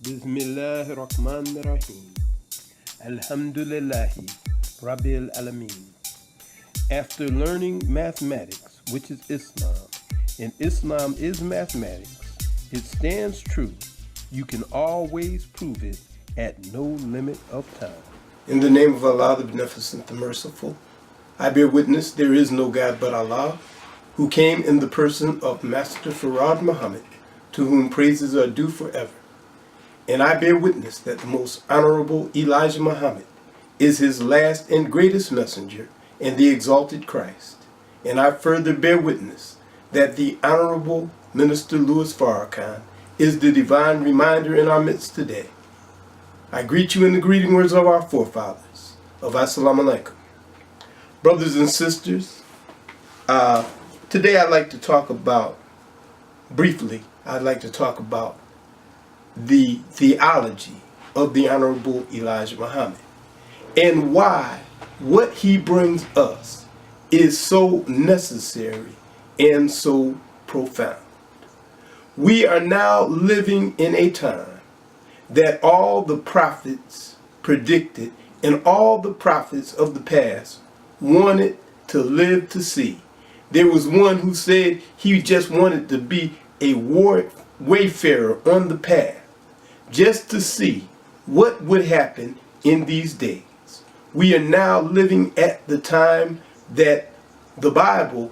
Bismillahirrahmanirrahim. Alhamdulillahi Rabbil Alameen. After learning mathematics, which is Islam, and Islam is mathematics, it stands true. You can always prove it at no limit of time. In the name of Allah, the Beneficent, the Merciful, I bear witness there is no God but Allah, who came in the person of Master Farad Muhammad, to whom praises are due forever. And I bear witness that the most honorable Elijah Muhammad is his last and greatest messenger and the exalted Christ. And I further bear witness that the honorable Minister Louis Farrakhan is the divine reminder in our midst today. I greet you in the greeting words of our forefathers, of Assalamu alaikum. Brothers and sisters, today I'd like to talk about, briefly, the theology of the Honorable Elijah Muhammad and why what he brings us is so necessary and so profound. We are now living in a time that all the prophets predicted and all the prophets of the past wanted to live to see. There was one who said he just wanted to be a wayfarer on the path, just to see what would happen in these days. We are now living at the time that the Bible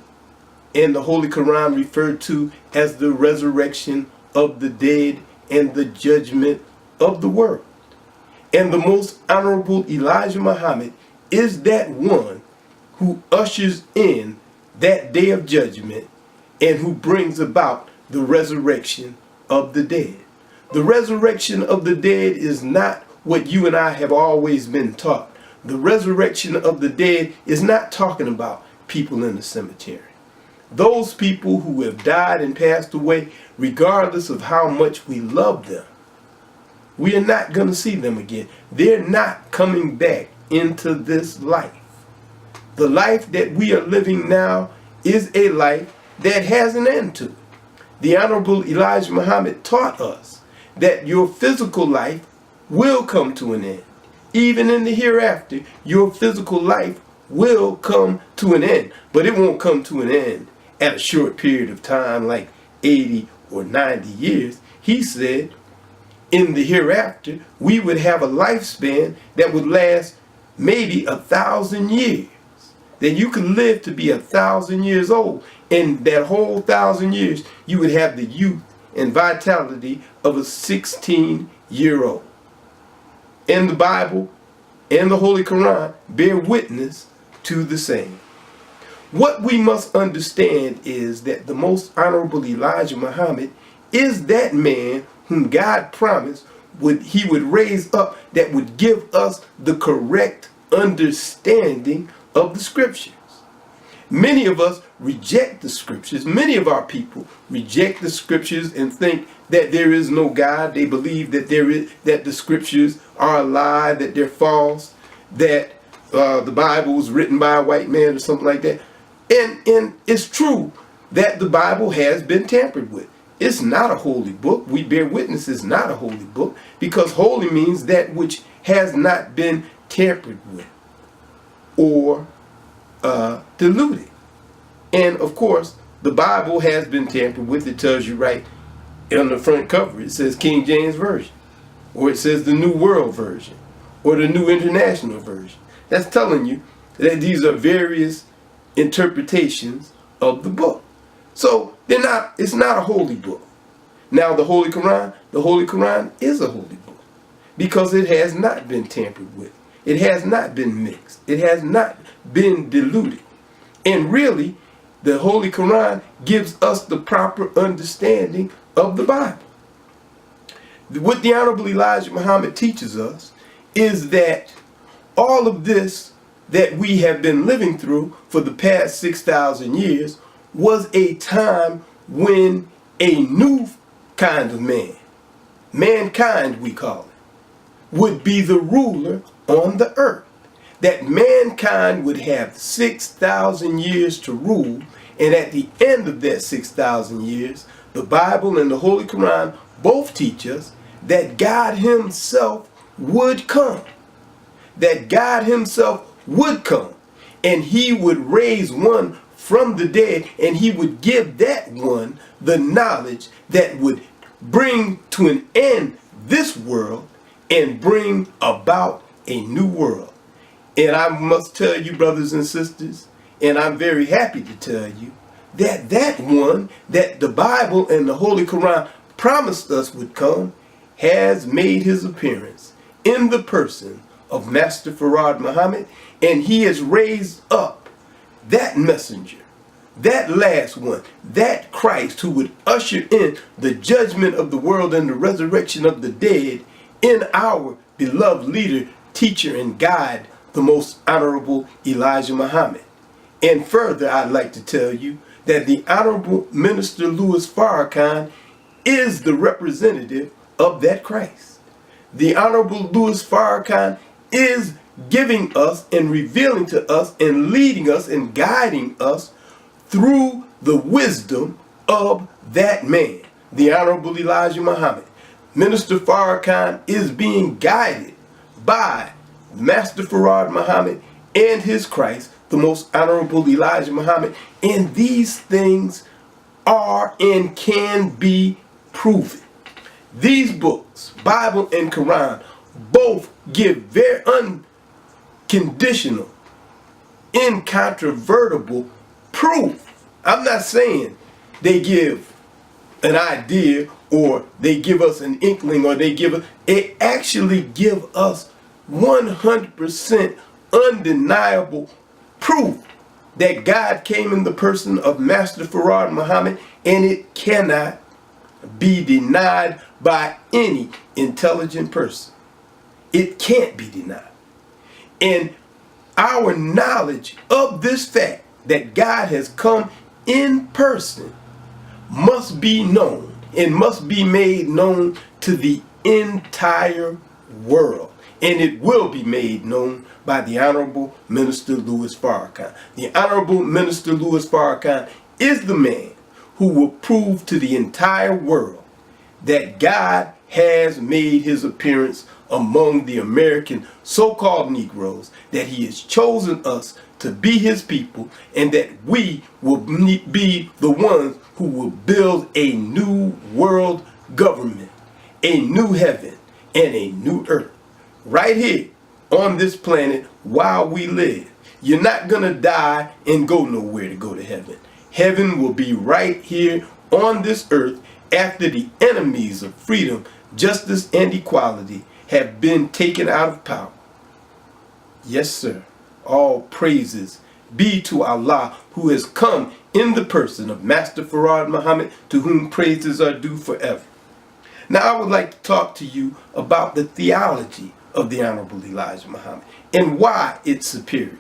and the Holy Quran referred to as the resurrection of the dead and the judgment of the world. And the most honorable Elijah Muhammad is that one who ushers in that day of judgment and who brings about the resurrection of the dead. The resurrection of the dead is not what you and I have always been taught. The resurrection of the dead is not talking about people in the cemetery. Those people who have died and passed away, regardless of how much we love them, we are not going to see them again. They're not coming back into this life. The life that we are living now is a life that has an end to it. The Honorable Elijah Muhammad taught us that your physical life will come to an end. Even in the hereafter, your physical life will come to an end. But it won't come to an end at a short period of time like 80 or 90 years. He said in the hereafter, we would have a lifespan that would last maybe 1,000 years. That you could live to be 1,000 years old. And that whole 1,000 years, you would have the youth and vitality of a 16-year-old. And the Bible and the Holy Quran bear witness to the same. What we must understand is that the most honorable Elijah Muhammad is that man whom God promised he would raise up, that would give us the correct understanding of the scriptures. Many of us reject the scriptures. Many of our people reject the scriptures and think that there is no God. They believe that that the scriptures are a lie, that they're false, that the Bible was written by a white man or something like that. And it's true that the Bible has been tampered with. It's not a holy book. We bear witness it's not a holy book, because holy means that which has not been tampered with or diluted. And of course, the Bible has been tampered with. It tells you right on the front cover. It says King James Version, or it says the New World Version, or the New International Version. That's telling you that these are various interpretations of the book. So it's not a holy book. Now the Holy Quran is a holy book, because it has not been tampered with. It has not been mixed. It has not been diluted. And really, the Holy Quran gives us the proper understanding of the Bible. What the Honorable Elijah Muhammad teaches us is that all of this that we have been living through for the past 6,000 years was a time when a new kind of man, mankind we call it, would be the ruler on the earth. That mankind would have 6,000 years to rule, and at the end of that 6,000 years, the Bible and the Holy Quran both teach us that God himself would come. That God himself would come. And he would raise one from the dead, and he would give that one the knowledge that would bring to an end this world and bring about a new world. And I must tell you, brothers and sisters, and I'm very happy to tell you, that that one that the Bible and the Holy Quran promised us would come has made his appearance in the person of Master Farad Muhammad, and he has raised up that messenger, that last one, that Christ who would usher in the judgment of the world and the resurrection of the dead in our beloved leader, teacher, and guide, the most honorable Elijah Muhammad. And further, I'd like to tell you that the Honorable Minister Louis Farrakhan is the representative of that Christ. The Honorable Louis Farrakhan is giving us and revealing to us and leading us and guiding us through the wisdom of that man, the Honorable Elijah Muhammad. Minister Farrakhan is being guided by Master Farad Muhammad and his Christ, the most honorable Elijah Muhammad, and these things are and can be proven. These books, Bible and Quran, both give very unconditional, incontrovertible proof. I'm not saying they give an idea or they give us an inkling or they actually give us 100% undeniable proof that God came in the person of Master Farad Muhammad, and it cannot be denied by any intelligent person. It can't be denied. And our knowledge of this fact that God has come in person must be known and must be made known to the entire world. And it will be made known by the Honorable Minister Louis Farrakhan. The Honorable Minister Louis Farrakhan is the man who will prove to the entire world that God has made his appearance among the American so-called Negroes, that he has chosen us to be his people, and that we will be the ones who will build a new world government, a new heaven, and a new earth. Right here on this planet while we live. You're not going to die and go nowhere to go to heaven. Heaven will be right here on this earth after the enemies of freedom, justice, and equality have been taken out of power. Yes, sir. All praises be to Allah, who has come in the person of Master Farad Muhammad, to whom praises are due forever. Now, I would like to talk to you about the theology of the Honorable Elijah Muhammad and why it's superior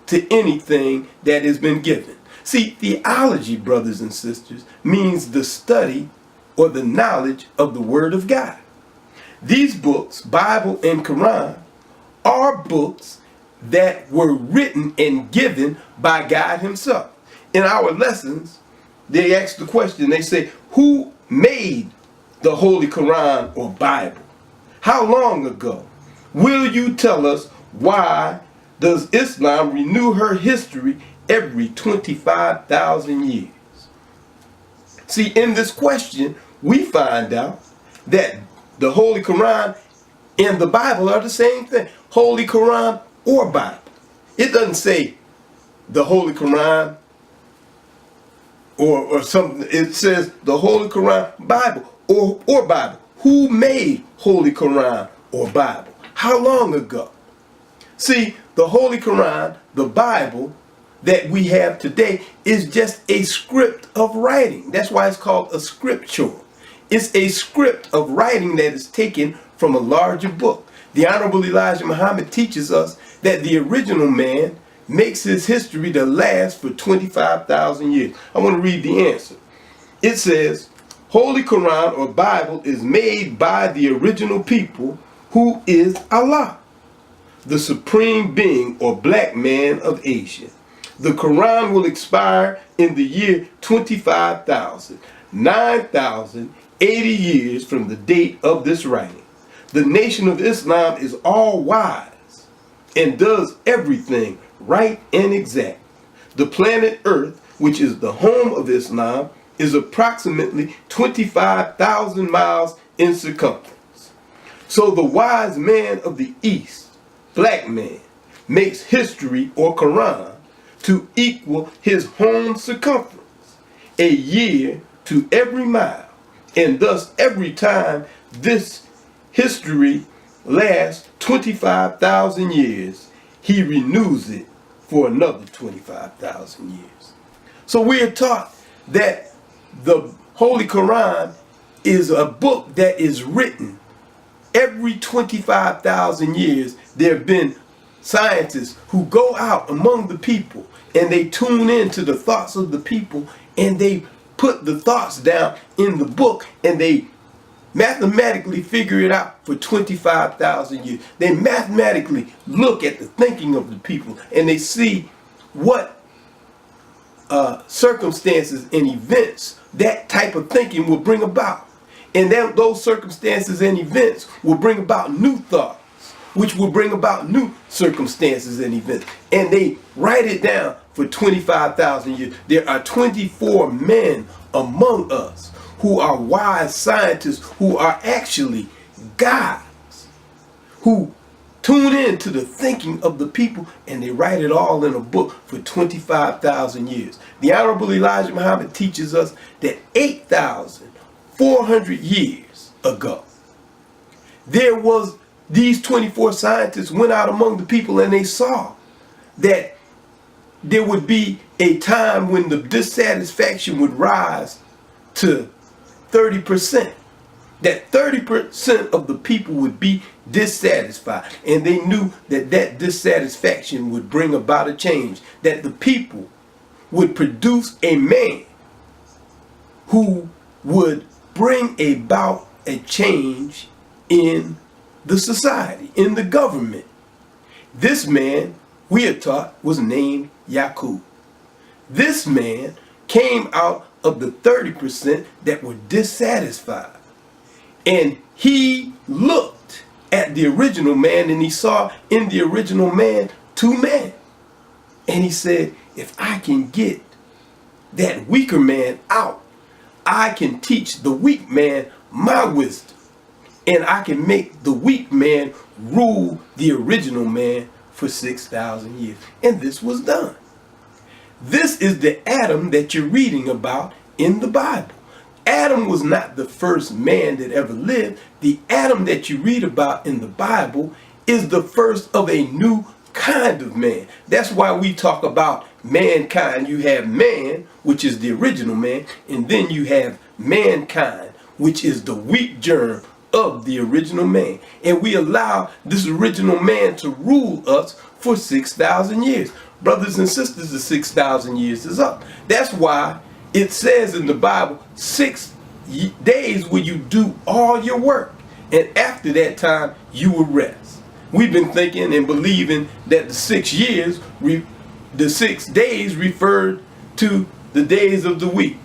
to anything that has been given. See, theology, brothers and sisters, means the study or the knowledge of the Word of God. These books, Bible and Quran, are books that were written and given by God himself. In our lessons, they ask the question, they say, who made the Holy Quran or Bible? How long ago? Will you tell us why does Islam renew her history every 25,000 years? See, in this question, we find out that the Holy Quran and the Bible are the same thing. Holy Quran or Bible. It doesn't say the Holy Quran or something. It says the Holy Quran, Bible, or Bible. Who made Holy Quran or Bible? How long ago? See, the Holy Quran, the Bible that we have today, is just a script of writing. That's why it's called a scripture. It's a script of writing that is taken from a larger book. The Honorable Elijah Muhammad teaches us that the original man makes his history to last for 25,000 years. I want to read the answer. It says, Holy Quran or Bible is made by the original people, who is Allah, the supreme being or black man of Asia. The Quran will expire in the year 25,000, 9,000, 80 years from the date of this writing. The Nation of Islam is all wise and does everything right and exact. The planet Earth, which is the home of Islam, is approximately 25,000 miles in circumference. So the wise man of the East, black man, makes history or Quran to equal his home circumference, a year to every mile, and thus every time this history lasts 25,000 years, he renews it for another 25,000 years. So we are taught that the Holy Quran is a book that is written every 25,000 years. There have been scientists who go out among the people and they tune into the thoughts of the people and they put the thoughts down in the book and they mathematically figure it out for 25,000 years. They mathematically look at the thinking of the people and they see what circumstances and events that type of thinking will bring about. And then those circumstances and events will bring about new thoughts, which will bring about new circumstances and events. And they write it down for 25,000 years. There are 24 men among us who are wise scientists, who are actually gods, who tune in to the thinking of the people and they write it all in a book for 25,000 years. The Honorable Elijah Muhammad teaches us that 8,400 years ago, there was these 24 scientists went out among the people and they saw that there would be a time when the dissatisfaction would rise to 30%. That 30% of the people would be dissatisfied. And they knew that that dissatisfaction would bring about a change. That the people would produce a man who would bring about a change in the society, in the government. This man, we are taught, was named Yaqub. This man came out of the 30% that were dissatisfied. And he looked at the original man and he saw in the original man two men. And he said, if I can get that weaker man out, I can teach the weak man my wisdom. And I can make the weak man rule the original man for 6,000 years. And this was done. This is the Adam that you're reading about in the Bible. Adam was not the first man that ever lived. The Adam that you read about in the Bible is the first of a new kind of man. That's why we talk about mankind. You have man, which is the original man, and then you have mankind, which is the weak germ of the original man. And we allow this original man to rule us for 6,000 years. Brothers and sisters, the 6,000 years is up. That's why it says in the Bible, 6 days will you do all your work. And after that time, you will rest. We've been thinking and believing that the 6 years, the 6 days referred to the days of the week.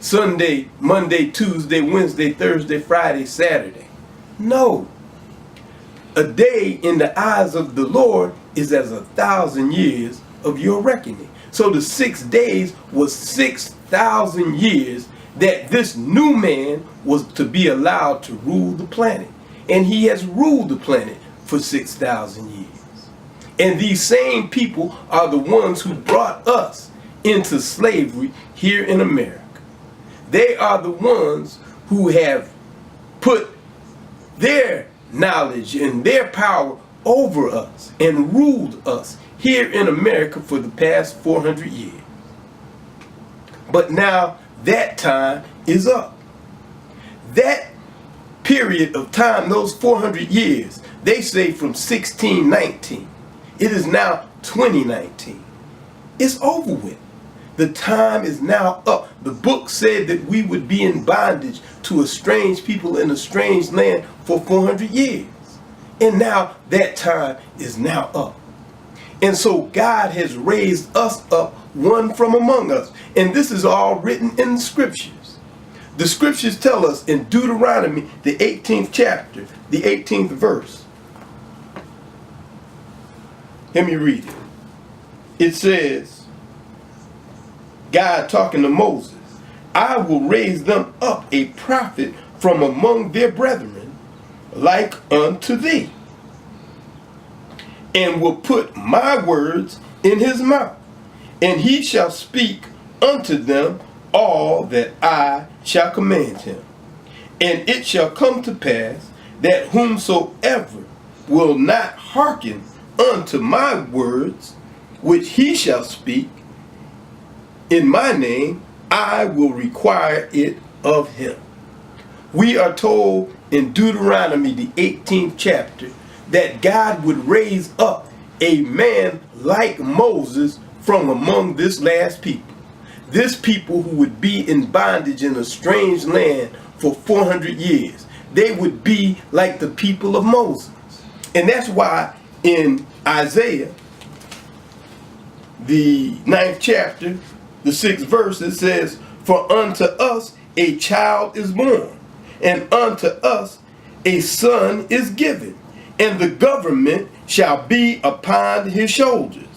Sunday, Monday, Tuesday, Wednesday, Thursday, Friday, Saturday. No. A day in the eyes of the Lord is as 1,000 years of your reckoning. So the 6 days was 6,000 years that this new man was to be allowed to rule the planet. And he has ruled the planet for 6,000 years. And these same people are the ones who brought us into slavery here in America. They are the ones who have put their knowledge and their power over us and ruled us here in America for the past 400 years. But now that time is up. That period of time, those 400 years, they say from 1619. It is now 2019. It's over with. The time is now up. The book said that we would be in bondage to a strange people in a strange land for 400 years. And now that time is now up. And so God has raised us up, one from among us. And this is all written in the scriptures. The scriptures tell us in Deuteronomy, the 18th chapter, the 18th verse. Let me read it. It says, God talking to Moses, I will raise them up a prophet from among their brethren, like unto thee, and will put my words in his mouth, and he shall speak unto them all that I shall command him. And it shall come to pass that whomsoever will not hearken unto my words, which he shall speak in my name, I will require it of him. We are told in Deuteronomy, the 18th chapter, that God would raise up a man like Moses from among this last people. This people who would be in bondage in a strange land for 400 years. They would be like the people of Moses. And that's why in Isaiah, the 9th chapter, the 6th verse, it says, for unto us a child is born, and unto us a son is given, and the government shall be upon his shoulders.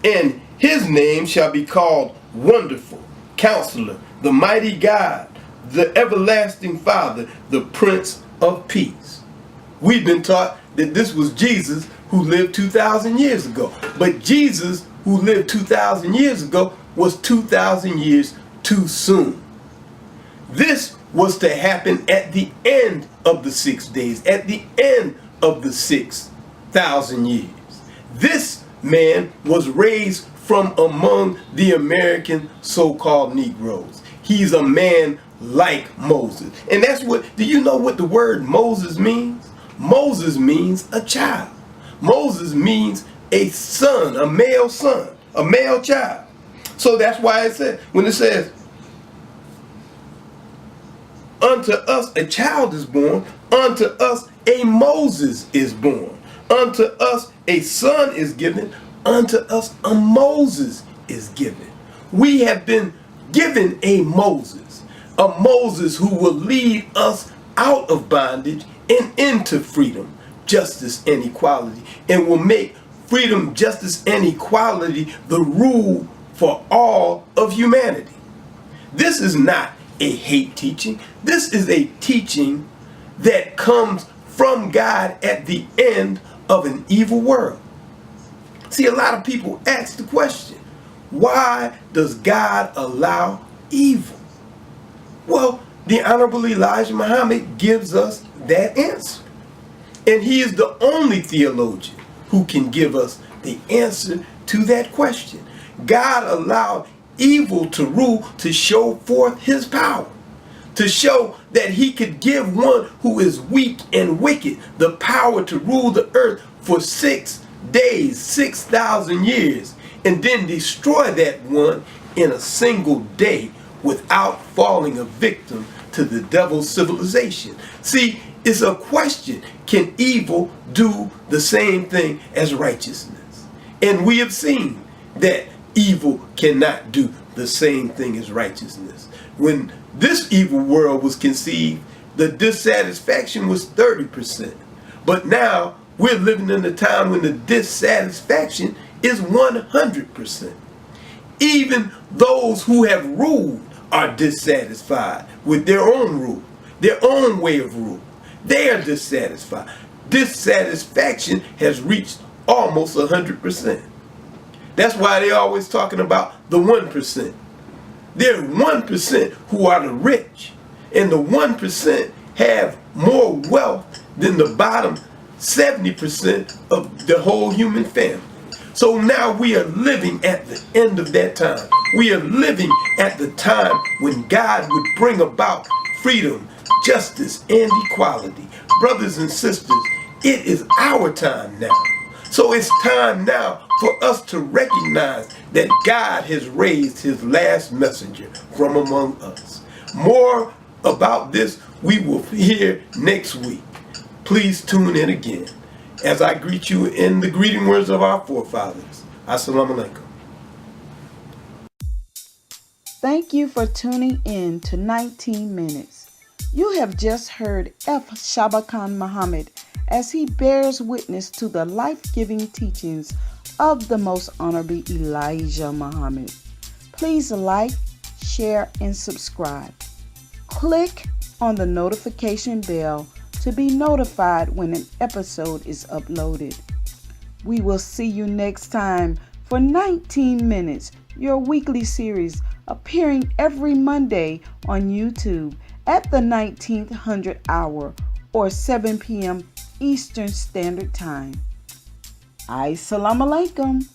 And his name shall be called Wonderful, Counselor, the Mighty God, the Everlasting Father, the Prince of Peace. We've been taught that this was Jesus who lived 2,000 years ago. But Jesus, who lived 2,000 years ago, was 2,000 years too soon. This was to happen at the end of the 6 days, at the end of the 6,000 years. This man was raised from among the American so-called Negroes. He's a man like Moses. And that's what, do you know what the word Moses means? Moses means a child. Moses means a son, a male child. So that's why it said, when it says, unto us a child is born, unto us a Moses is born, unto us a son is given, unto us a Moses is given. We have been given a Moses who will lead us out of bondage and into freedom, justice, and equality, and will make freedom, justice, and equality the rule for all of humanity. This is not a hate teaching. This is a teaching that comes from God at the end of an evil world. See, a lot of people ask the question, why does God allow evil? Well, the Honorable Elijah Muhammad gives us that answer. And he is the only theologian who can give us the answer to that question. God allowed evil to rule to show forth his power, to show that he could give one who is weak and wicked the power to rule the earth for 6 days, 6,000 years, and then destroy that one in a single day without falling a victim to the devil's civilization. See, it's a question, can evil do the same thing as righteousness? And we have seen that evil cannot do the same thing as righteousness. When this evil world was conceived, the dissatisfaction was 30%. But now we're living in a time when the dissatisfaction is 100%. Even those who have ruled are dissatisfied with their own rule, their own way of rule. They are dissatisfied. Dissatisfaction has reached almost 100%. That's why they're always talking about the 1%. There are 1% who are the rich, and the 1% have more wealth than the bottom 70% of the whole human family. So now we are living at the end of that time. We are living at the time when God would bring about freedom, justice, and equality. Brothers and sisters, it is our time now. So it's time now for us to recognize that God has raised his last messenger from among us. More about this we will hear next week. Please tune in again as I greet you in the greeting words of our forefathers. Assalamu alaikum. Thank you for tuning in to 19 Minutes. You have just heard Shabakhan Muhammad as he bears witness to the life-giving teachings of the Most Honorable Elijah Muhammad. Please like, share, and subscribe. Click on the notification bell to be notified when an episode is uploaded. We will see you next time for 19 Minutes, your weekly series appearing every Monday on YouTube at the 1900 hour or 7 p.m. Eastern Standard Time. Assalamu alaikum.